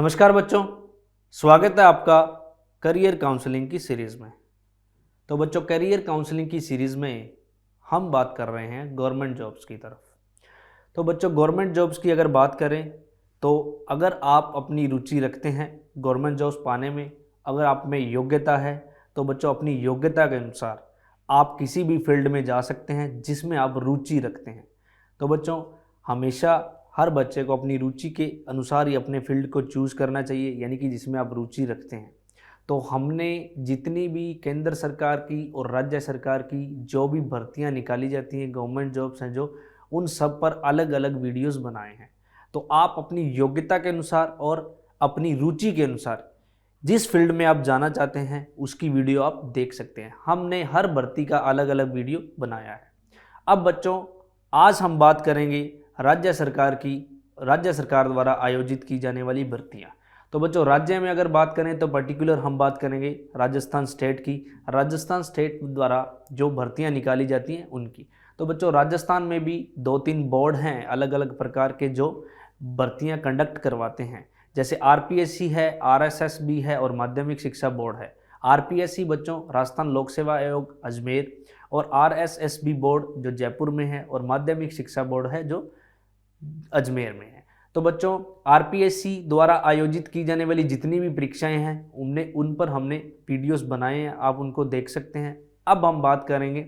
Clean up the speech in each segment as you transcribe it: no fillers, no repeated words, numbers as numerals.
नमस्कार बच्चों, स्वागत है आपका करियर काउंसलिंग की सीरीज़ में। तो बच्चों, करियर काउंसलिंग की सीरीज़ में हम बात कर रहे हैं गवर्नमेंट जॉब्स की तरफ। तो बच्चों, गवर्नमेंट जॉब्स की अगर बात करें तो अगर आप अपनी रुचि रखते हैं गवर्नमेंट जॉब्स पाने में, अगर आप में योग्यता है तो बच्चों अपनी योग्यता के अनुसार आप किसी भी फील्ड में जा सकते हैं जिसमें आप रुचि रखते हैं। तो बच्चों, हमेशा हर बच्चे को अपनी रुचि के अनुसार ही अपने फील्ड को चूज़ करना चाहिए, यानी कि जिसमें आप रुचि रखते हैं। तो हमने जितनी भी केंद्र सरकार की और राज्य सरकार की जो भी भर्तियां निकाली जाती हैं, गवर्नमेंट जॉब्स हैं जो, उन सब पर अलग अलग वीडियोस बनाए हैं। तो आप अपनी योग्यता के अनुसार और अपनी रुचि के अनुसार जिस फील्ड में आप जाना चाहते हैं उसकी वीडियो आप देख सकते हैं। हमने हर भर्ती का अलग अलग वीडियो बनाया है। अब बच्चों, आज हम बात करेंगे राज्य सरकार द्वारा आयोजित की जाने वाली भर्तियां। तो बच्चों, राज्य में अगर बात करें तो पर्टिकुलर हम बात करेंगे राजस्थान स्टेट की। राजस्थान स्टेट द्वारा जो भर्तियां निकाली जाती हैं उनकी। तो बच्चों, राजस्थान में भी 2-3 बोर्ड हैं अलग अलग प्रकार के जो भर्तियां कंडक्ट करवाते हैं, जैसे आरपीएससी है, आरएसएसबी है और माध्यमिक शिक्षा बोर्ड है। आरपीएससी बच्चों राजस्थान लोक सेवा आयोग अजमेर, और आरएसएसबी बोर्ड जो जयपुर में है, और माध्यमिक शिक्षा बोर्ड है जो अजमेर में है। तो बच्चों, आरपीएससी द्वारा आयोजित की जाने वाली जितनी भी परीक्षाएं हैं उन पर हमने वीडियोस बनाए हैं, आप उनको देख सकते हैं। अब हम बात करेंगे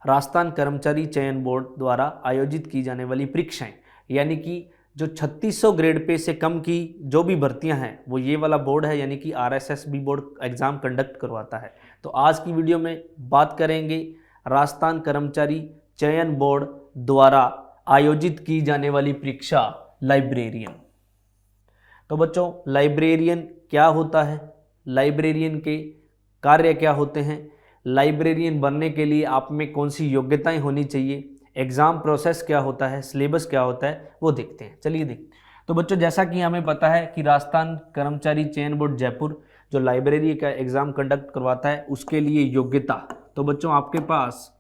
राजस्थान कर्मचारी चयन बोर्ड द्वारा आयोजित की जाने वाली परीक्षाएं, यानी कि जो 3600 ग्रेड पे से कम की जो भी भर्तियां हैं वो ये वाला बोर्ड है, यानी कि आरएसएसबी बोर्ड एग्ज़ाम कंडक्ट करवाता है। तो आज की वीडियो में बात करेंगे राजस्थान कर्मचारी चयन बोर्ड द्वारा आयोजित की जाने वाली परीक्षा लाइब्रेरियन। तो बच्चों, लाइब्रेरियन क्या होता है, लाइब्रेरियन के कार्य क्या होते हैं, लाइब्रेरियन बनने के लिए आप में कौन सी योग्यताएं होनी चाहिए, एग्ज़ाम प्रोसेस क्या होता है, सिलेबस क्या होता है, वो देखते हैं। चलिए देखते। तो बच्चों, जैसा कि हमें पता है कि राजस्थान कर्मचारी चयन बोर्ड जयपुर जो लाइब्रेरी का एग्ज़ाम कंडक्ट करवाता है, उसके लिए योग्यता, तो बच्चों आपके पास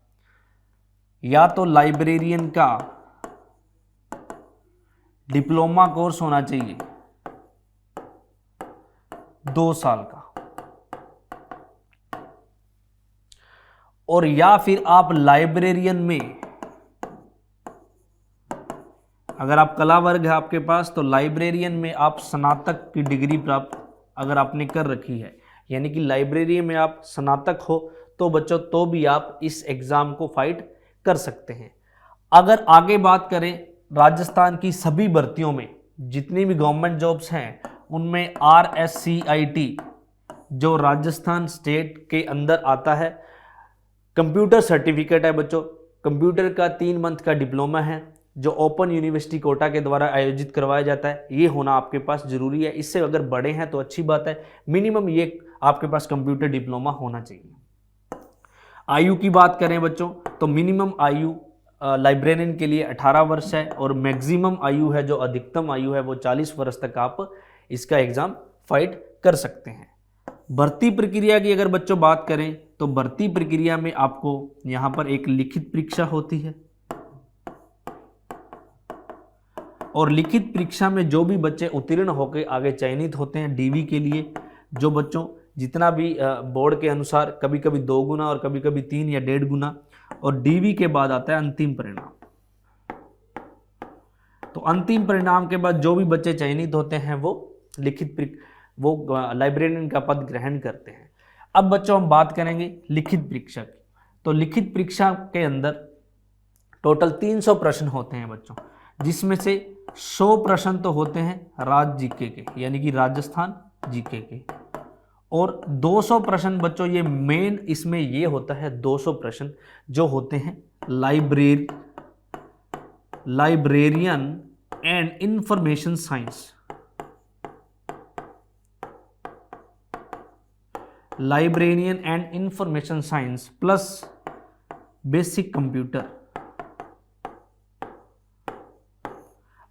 या तो लाइब्रेरियन का डिप्लोमा कोर्स होना चाहिए 2 साल का, और या फिर आप लाइब्रेरियन में, अगर आप कला वर्ग है आपके पास तो लाइब्रेरियन में आप स्नातक की डिग्री प्राप्त अगर आपने कर रखी है, यानी कि लाइब्रेरी में आप स्नातक हो, तो बच्चों तो भी आप इस एग्ज़ाम को फाइट कर सकते हैं। अगर आगे बात करें राजस्थान की सभी भर्तियों में जितनी भी गवर्नमेंट जॉब्स हैं उनमें RSCIT जो राजस्थान स्टेट के अंदर आता है, कंप्यूटर सर्टिफिकेट है बच्चों। कंप्यूटर का 3 मंथ का डिप्लोमा है जो ओपन यूनिवर्सिटी कोटा के द्वारा आयोजित करवाया जाता है, ये होना आपके पास जरूरी है। इससे अगर बड़े हैं तो अच्छी बात है, मिनिमम ये आपके पास कंप्यूटर डिप्लोमा होना चाहिए। आयु की बात करें बच्चों तो मिनिमम आयु लाइब्रेरियन के लिए 18 वर्ष है, और मैक्सिमम आयु है जो अधिकतम आयु है वो 40 वर्ष तक आप इसका एग्ज़ाम फाइट कर सकते हैं। भर्ती प्रक्रिया की अगर बच्चों बात करें तो भर्ती प्रक्रिया में आपको यहाँ पर एक लिखित परीक्षा होती है, और लिखित परीक्षा में जो भी बच्चे उत्तीर्ण होकर आगे चयनित होते हैं डीवी के लिए, जो बच्चों जितना भी बोर्ड के अनुसार कभी कभी 2 गुना और कभी कभी 3 या 1.5 गुना, और डीवी के बाद आता है अंतिम परिणाम। तो अंतिम परिणाम के बाद जो भी बच्चे चयनित होते हैं वो लाइब्रेरियन का पद ग्रहण करते हैं। अब बच्चों हम बात करेंगे लिखित परीक्षा की। तो लिखित परीक्षा के अंदर टोटल 300 प्रश्न होते हैं बच्चों, जिसमें से 100 प्रश्न तो होते हैं राज्य जीके के, यानी कि राजस्थान जीके के, और 200 प्रश्न बच्चों ये मेन इसमें ये होता है 200 प्रश्न जो होते हैं librarian and information science, librarian and information science plus basic computer.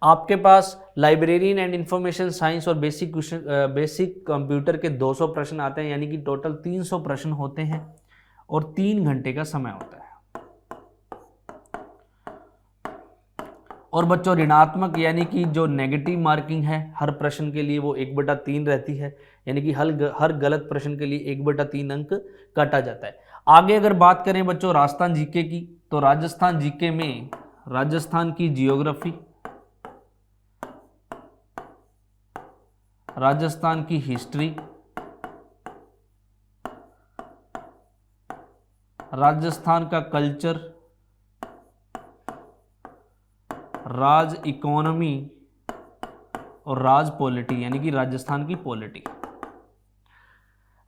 आपके पास लाइब्रेरियन एंड इंफॉर्मेशन साइंस और बेसिक कंप्यूटर के 200 प्रश्न आते हैं, यानी कि टोटल 300 प्रश्न होते हैं और 3 घंटे का समय होता है। और बच्चों ऋणात्मक यानी कि जो नेगेटिव मार्किंग है हर प्रश्न के लिए वो 1/3 रहती है, यानी कि हर गलत प्रश्न के लिए 1/3 अंक काटा जाता है। आगे अगर बात करें बच्चों राजस्थान जीके की, तो राजस्थान जीके में राजस्थान की जियोग्राफी, राजस्थान की हिस्ट्री, राजस्थान का कल्चर, राज इकोनॉमी और राज पॉलिटी यानी कि राजस्थान की पॉलिटी।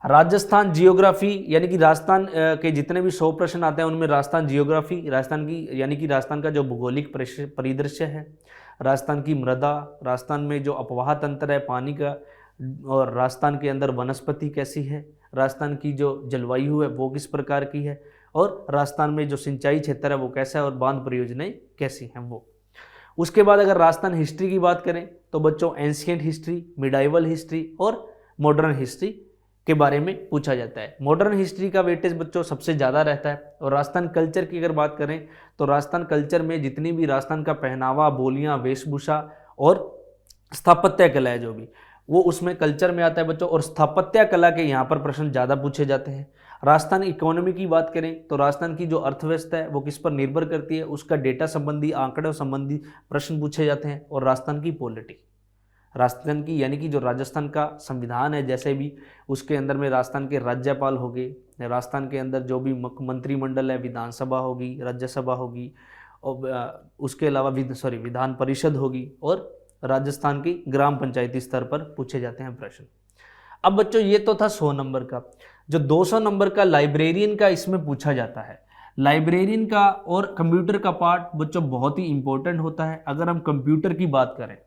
राजस्थान जियोग्राफी यानी कि राजस्थान के जितने भी 100 प्रश्न आते हैं उनमें राजस्थान जियोग्राफी, राजस्थान की यानी कि राजस्थान का जो भौगोलिक परिदृश्य है, राजस्थान की मृदा, राजस्थान में जो अपवाह तंत्र है पानी का, और राजस्थान के अंदर वनस्पति कैसी है, राजस्थान की जो जलवायु है वो किस प्रकार की है, और राजस्थान में जो सिंचाई क्षेत्र है वो कैसा है, और बांध परियोजनाएं कैसी हैं वो। उसके बाद अगर राजस्थान हिस्ट्री की बात करें तो बच्चों एंशिएंट हिस्ट्री, मिडाइवल हिस्ट्री और मॉडर्न हिस्ट्री के बारे में पूछा जाता है। मॉडर्न हिस्ट्री का वेटेज बच्चों सबसे ज़्यादा रहता है। और राजस्थान कल्चर की अगर बात करें तो राजस्थान कल्चर में जितनी भी राजस्थान का पहनावा, बोलियां, वेशभूषा और स्थापत्य कला है जो भी, वो उसमें कल्चर में आता है बच्चों। और स्थापत्य कला के यहाँ पर प्रश्न ज़्यादा पूछे जाते हैं। राजस्थान इकोनॉमी की बात करें तो राजस्थान की जो अर्थव्यवस्था है वो किस पर निर्भर करती है, उसका डेटा संबंधी, आंकड़ों संबंधी प्रश्न पूछे जाते हैं। और राजस्थान की पॉलिटी, राजस्थान की यानी कि जो राजस्थान का संविधान है, जैसे भी उसके अंदर में राजस्थान के राज्यपाल हो गए, राजस्थान के अंदर जो भी मंत्रिमंडल है, विधानसभा होगी, राज्यसभा होगी, और उसके अलावा विधान परिषद होगी, और राजस्थान की ग्राम पंचायती स्तर पर पूछे जाते हैं प्रश्न। अब बच्चों ये तो था 100 नंबर का। जो 200 नंबर का लाइब्रेरियन का इसमें पूछा जाता है। लाइब्रेरियन का और कंप्यूटर का पार्ट बच्चों बहुत ही इंपॉर्टेंट होता है। अगर हम कंप्यूटर की बात करें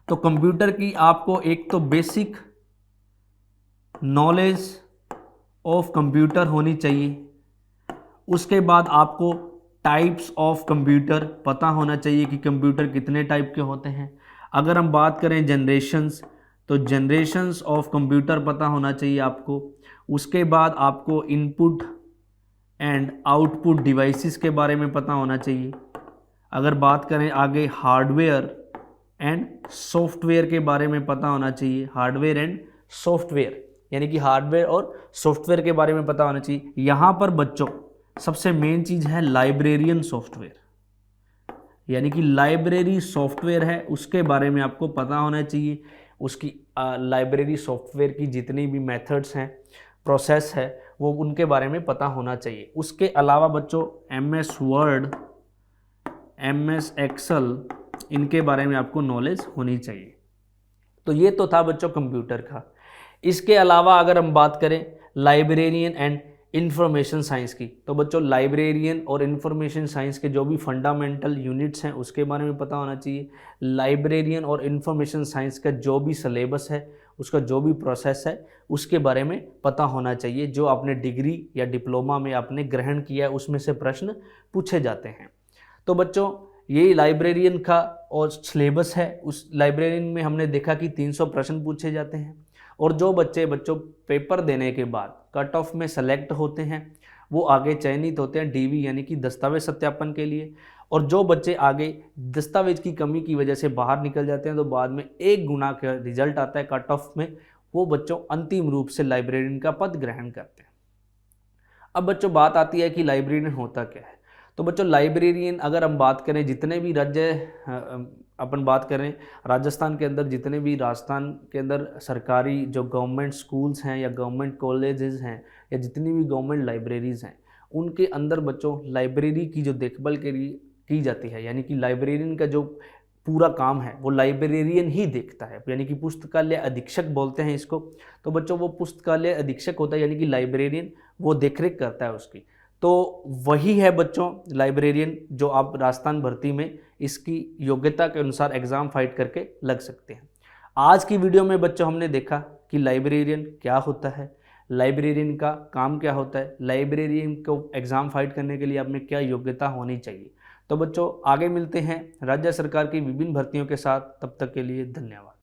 तो कंप्यूटर की आपको एक तो बेसिक नॉलेज ऑफ कंप्यूटर होनी चाहिए। उसके बाद आपको टाइप्स ऑफ कंप्यूटर पता होना चाहिए कि कंप्यूटर कितने टाइप के होते हैं। अगर हम बात करें जनरेशंस, तो जनरेशंस ऑफ कंप्यूटर पता होना चाहिए आपको। उसके बाद आपको इनपुट एंड आउटपुट डिवाइसेस के बारे में पता होना चाहिए। अगर बात करें आगे हार्डवेयर एंड सॉफ्टवेयर के बारे में पता होना चाहिए। हार्डवेयर एंड सॉफ्टवेयर यानी कि हार्डवेयर और सॉफ्टवेयर के बारे में पता होना चाहिए। यहाँ पर बच्चों सबसे मेन चीज़ है लाइब्रेरियन सॉफ्टवेयर, यानी कि लाइब्रेरी सॉफ्टवेयर है उसके बारे में आपको पता होना चाहिए। उसकी लाइब्रेरी सॉफ्टवेयर की जितनी भी मेथड्स हैं, प्रोसेस है, वो उनके बारे में पता होना चाहिए। उसके अलावा बच्चों MS वर्ड, MS एक्सेल, इनके बारे में आपको नॉलेज होनी चाहिए। तो ये तो था बच्चों कंप्यूटर का। इसके अलावा अगर हम बात करें लाइब्रेरियन एंड इंफॉर्मेशन साइंस की, तो बच्चों लाइब्रेरियन और इंफॉर्मेशन साइंस के जो भी फंडामेंटल यूनिट्स हैं उसके बारे में पता होना चाहिए। लाइब्रेरियन और इंफॉर्मेशन साइंस का जो भी सिलेबस है, उसका जो भी प्रोसेस है, उसके बारे में पता होना चाहिए। जो आपने डिग्री या डिप्लोमा में आपने ग्रहण किया है उसमें से प्रश्न पूछे जाते हैं। तो बच्चों ये लाइब्रेरियन का और सिलेबस है। उस लाइब्रेरियन में हमने देखा कि 300 प्रश्न पूछे जाते हैं। और जो बच्चों पेपर देने के बाद कट ऑफ में सेलेक्ट होते हैं वो आगे चयनित होते हैं DV यानी कि दस्तावेज सत्यापन के लिए। और जो बच्चे आगे दस्तावेज की कमी की वजह से बाहर निकल जाते हैं तो बाद में 1 गुना का रिजल्ट आता है कट ऑफ में, वो बच्चों अंतिम रूप से लाइब्रेरियन का पद ग्रहण करते हैं। अब बच्चों बात आती है कि लाइब्रेरियन होता क्या है। तो बच्चों लाइब्रेरियन अगर हम बात करें जितने भी अपन बात करें राजस्थान के अंदर, जितने भी राजस्थान के अंदर सरकारी जो गवर्नमेंट स्कूल्स हैं या गवर्नमेंट कॉलेजेस हैं या जितनी भी गवर्नमेंट लाइब्रेरीज़ हैं, उनके अंदर बच्चों लाइब्रेरी की जो देखभाल के लिए की जाती है, यानी कि लाइब्रेरियन का जो पूरा काम है वो लाइब्रेरियन ही देखता है, यानी कि पुस्तकालय अधीक्षक बोलते हैं इसको। तो बच्चों वो पुस्तकालय अधीक्षक होता है, यानी कि लाइब्रेरियन वो देखरेख करता है उसकी। तो वही है बच्चों लाइब्रेरियन, जो आप राजस्थान भर्ती में इसकी योग्यता के अनुसार एग्ज़ाम फाइट करके लग सकते हैं। आज की वीडियो में बच्चों हमने देखा कि लाइब्रेरियन क्या होता है, लाइब्रेरियन का काम क्या होता है, लाइब्रेरियन को एग्ज़ाम फाइट करने के लिए आप में क्या योग्यता होनी चाहिए। तो बच्चों आगे मिलते हैं राज्य सरकार की विभिन्न भर्तियों के साथ, तब तक के लिए धन्यवाद।